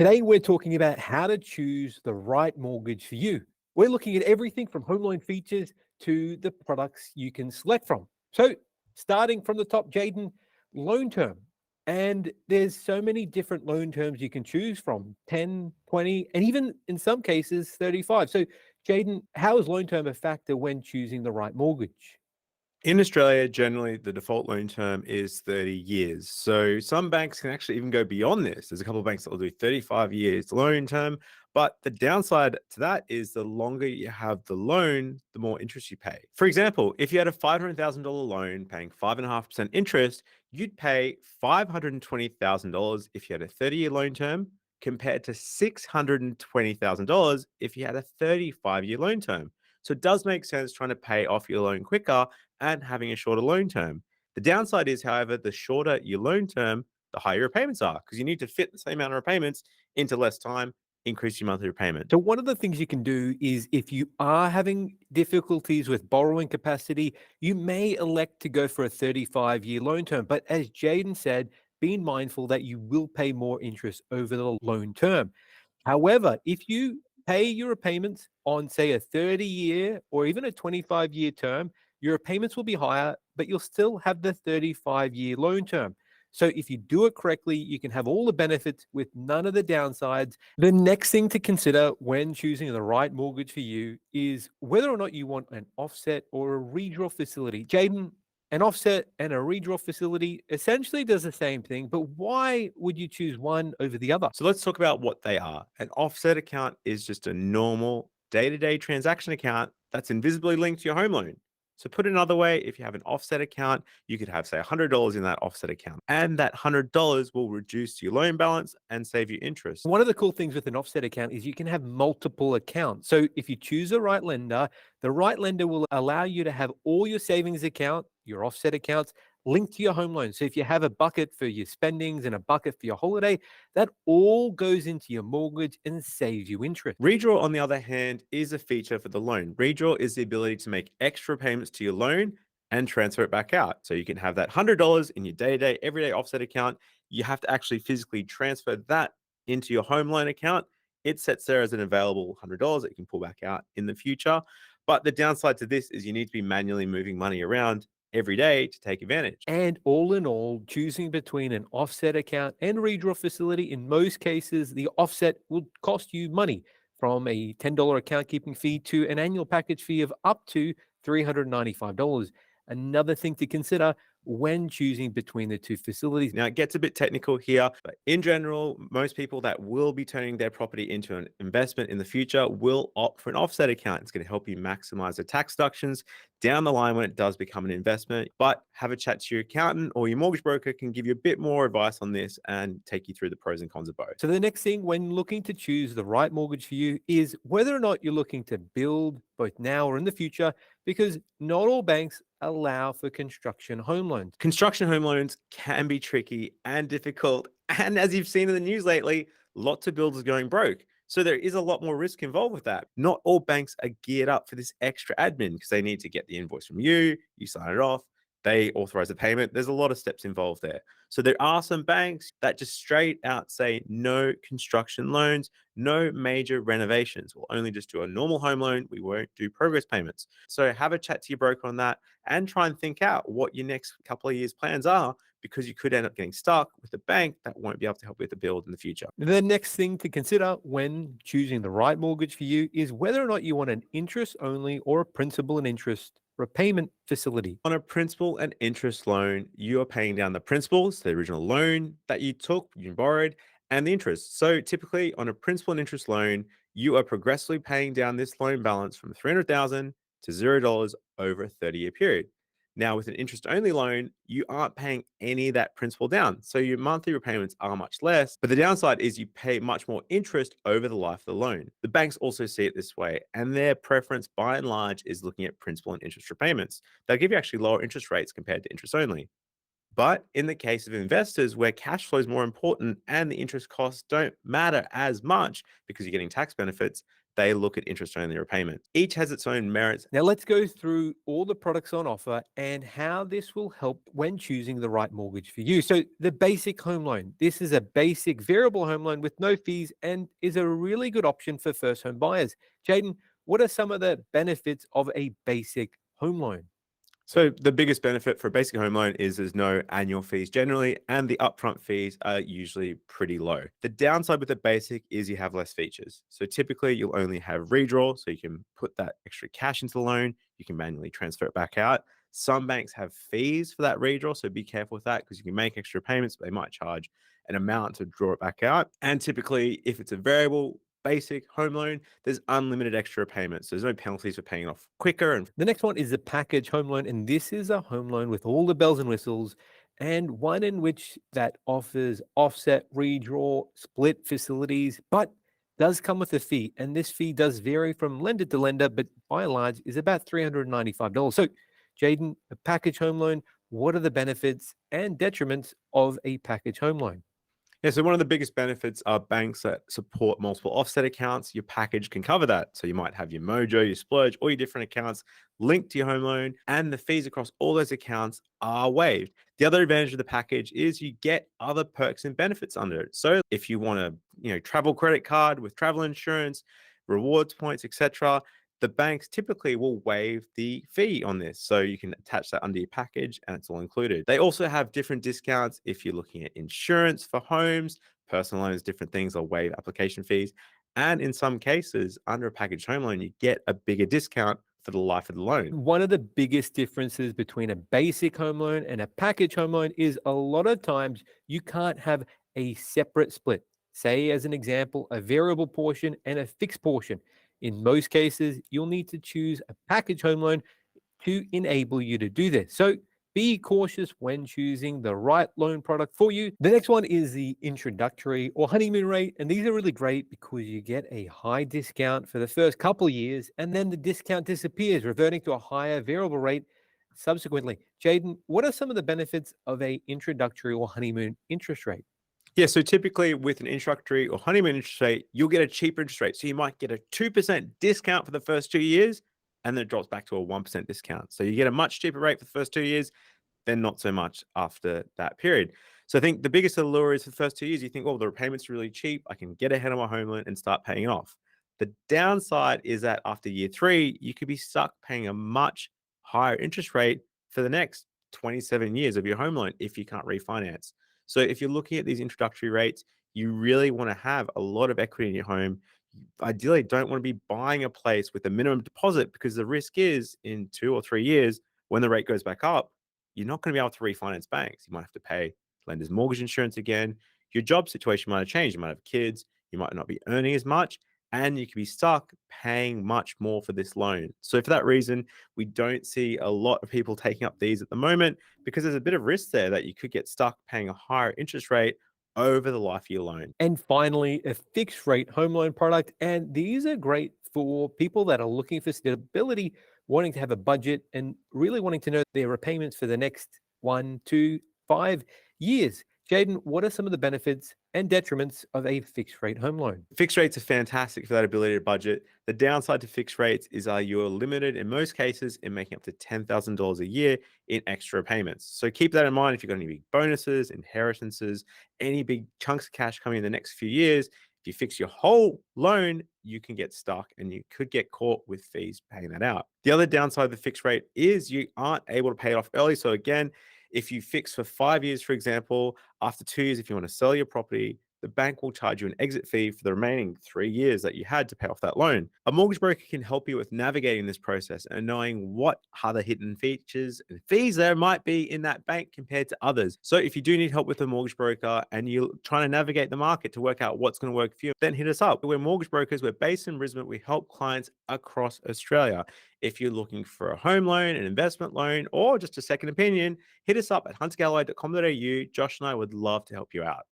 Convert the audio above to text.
Today, we're talking about how to choose the right mortgage for you. We're looking at everything from home loan features to the products you can select from. So, starting from the top, Jayden, loan term. And there's so many different loan terms you can choose from 10, 20, and even in some cases, 35. So, Jayden, how is loan term a factor when choosing the right mortgage? In Australia, generally, the default loan term is 30 years. So some banks can actually even go beyond this. There's a couple of banks that will do 35 years loan term. But the downside to that is the longer you have the loan, the more interest you pay. For example, if you had a $500,000 loan paying 5.5% interest, you'd pay $520,000 if you had a 30-year loan term compared to $620,000 if you had a 35-year loan term. So it does make sense trying to pay off your loan quicker and having a shorter loan term. The downside is, however, the shorter your loan term, the higher your repayments are because you need to fit the same amount of repayments into less time, increase your monthly repayment. So, one of the things you can do is if you are having difficulties with borrowing capacity, you may elect to go for a 35-year loan term. But as Jaden said, being mindful that you will pay more interest over the loan term. However, if you pay your repayments on, say, a 30-year or even a 25-year term, your repayments will be higher, but you'll still have the 35-year loan term. So if you do it correctly, you can have all the benefits with none of the downsides. The next thing to consider when choosing the right mortgage for you is whether or not you want an offset or a redraw facility. Jaden, an offset and a redraw facility essentially does the same thing, but why would you choose one over the other? So let's talk about what they are. An offset account is just a normal day to day transaction account that's invisibly linked to your home loan. So put it another way, if you have an offset account, you could have, say, $100 in that offset account, and that $100 will reduce your loan balance and save you interest. One of the cool things with an offset account is you can have multiple accounts. So if you choose the right lender will allow you to have all your savings account, your offset accounts linked to your home loan. So if you have a bucket for your spendings and a bucket for your holiday, that all goes into your mortgage and saves you interest. Redraw, on the other hand, is a feature for the loan. Redraw is the ability to make extra payments to your loan and transfer it back out. So you can have that $100 in your day to day, everyday offset account. You have to actually physically transfer that into your home loan account. It sits there as an available $100 that you can pull back out in the future. But the downside to this is you need to be manually moving money around every day to take advantage. And all in all, choosing between an offset account and redraw facility, in most cases, the offset will cost you money from a $10 account keeping fee to an annual package fee of up to $395. Another thing to consider when choosing between the two facilities. Now, it gets a bit technical here, but in general, most people that will be turning their property into an investment in the future will opt for an offset account. It's going to help you maximize the tax deductions down the line when it does become an investment. But have a chat to your accountant or your mortgage broker can give you a bit more advice on this and take you through the pros and cons of both. So, the next thing when looking to choose the right mortgage for you is whether or not you're looking to build both now or in the future, because not all banks allow for construction home loans. Construction home loans can be tricky and difficult. And as you've seen in the news lately, lots of builders going broke. So there is a lot more risk involved with that. Not all banks are geared up for this extra admin because they need to get the invoice from you sign it off, they authorize the payment. There's a lot of steps involved there. So there are some banks that just straight out say no construction loans, no major renovations. We'll only just do a normal home loan. We won't do progress payments. So have a chat to your broker on that and try and think out what your next couple of years plans are because you could end up getting stuck with a bank that won't be able to help with the build in the future. The next thing to consider when choosing the right mortgage for you is whether or not you want an interest only or a principal and interest repayment facility. On a principal and interest loan, you are paying down the principals, the original loan that you took, you borrowed, and the interest. So typically on a principal and interest loan, you are progressively paying down this loan balance from 300,000 to $0 over a 30-year period. Now, with an interest only loan, you aren't paying any of that principal down. So your monthly repayments are much less. But the downside is you pay much more interest over the life of the loan. The banks also see it this way, and their preference by and large is looking at principal and interest repayments. They'll give you actually lower interest rates compared to interest only. But in the case of investors where cash flow is more important and the interest costs don't matter as much because you're getting tax benefits, they look at interest only repayment. Each has its own merits. Now, let's go through all the products on offer and how this will help when choosing the right mortgage for you. So, the basic home loan. This is a basic variable home loan with no fees and is a really good option for first home buyers. Jayden, what are some of the benefits of a basic home loan? So the biggest benefit for a basic home loan is there's no annual fees generally, and the upfront fees are usually pretty low. The downside with the basic is you have less features. So typically you'll only have redraw, so you can put that extra cash into the loan, you can manually transfer it back out. Some banks have fees for that redraw, so be careful with that because you can make extra payments, but they might charge an amount to draw it back out. And typically, if it's a variable basic home loan, there's unlimited extra payments. So there's no penalties for paying it off quicker. And The next one is a package home loan, and this is a home loan with all the bells and whistles, and one in which that offers offset, redraw, split facilities, but does come with a fee. And this fee does vary from lender to lender, but by and large is about $395. So, Jayden, a package home loan, what are the benefits and detriments of a package home loan? yeah, so one of the biggest benefits are banks that support multiple offset accounts. Your package can cover that. So you might have your Mojo, your Splurge, all your different accounts linked to your home loan, and the fees across all those accounts are waived. The other advantage of the package is you get other perks and benefits under it. So if you want a travel credit card with travel insurance, rewards points, etc., the banks typically will waive the fee on this. So you can attach that under your package and it's all included. They also have different discounts if you're looking at insurance for homes, personal loans, different things, they'll waive application fees. And in some cases, under a package home loan, you get a bigger discount for the life of the loan. One of the biggest differences between a basic home loan and a package home loan is a lot of times you can't have a separate split. Say, as an example, a variable portion and a fixed portion. In most cases, you'll need to choose a package home loan to enable you to do this. So be cautious when choosing the right loan product for you. The next one is the introductory or honeymoon rate. And these are really great because you get a high discount for the first couple of years, and then the discount disappears, reverting to a higher variable rate subsequently. Jayden, what are some of the benefits of a introductory or honeymoon interest rate? Yeah, so typically with an introductory or honeymoon interest rate, you'll get a cheaper interest rate. So you might get a 2% discount for the first 2 years, and then it drops back to a 1% discount. So you get a much cheaper rate for the first 2 years, then not so much after that period. So I think the biggest allure is for the first 2 years, you think, oh, the repayments are really cheap. I can get ahead of my home loan and start paying it off. The downside is that after year 3, you could be stuck paying a much higher interest rate for the next 27 years of your home loan if you can't refinance. So if you're looking at these introductory rates, you really want to have a lot of equity in your home. You ideally don't want to be buying a place with a minimum deposit because the risk is in 2 or 3 years, when the rate goes back up, you're not going to be able to refinance banks. You might have to pay lender's mortgage insurance again. Your job situation might have changed. You might have kids. You might not be earning as much, and you could be stuck paying much more for this loan. So for that reason, we don't see a lot of people taking up these at the moment because there's a bit of risk there that you could get stuck paying a higher interest rate over the life of your loan. And finally, a fixed rate home loan product. And these are great for people that are looking for stability, wanting to have a budget, and really wanting to know their repayments for the next 1, 2, 5 years. Jayden, what are some of the benefits and detriments of a fixed rate home loan? Fixed rates are fantastic for that ability to budget. The downside to fixed rates is you're limited in most cases in making up to $10,000 a year in extra payments. So keep that in mind if you've got any big bonuses, inheritances, any big chunks of cash coming in the next few years. If you fix your whole loan, you can get stuck and you could get caught with fees paying that out. The other downside of the fixed rate is you aren't able to pay it off early. So again, if you fix for 5 years, for example, after 2 years, if you want to sell your property, the bank will charge you an exit fee for the remaining 3 years that you had to pay off that loan. A mortgage broker can help you with navigating this process and knowing what other hidden features and fees there might be in that bank compared to others. So if you do need help with a mortgage broker and you're trying to navigate the market to work out what's going to work for you, then hit us up. We're mortgage brokers. We're based in Brisbane. We help clients across Australia. If you're looking for a home loan, an investment loan, or just a second opinion, hit us up at huntergalway.com.au. Josh and I would love to help you out.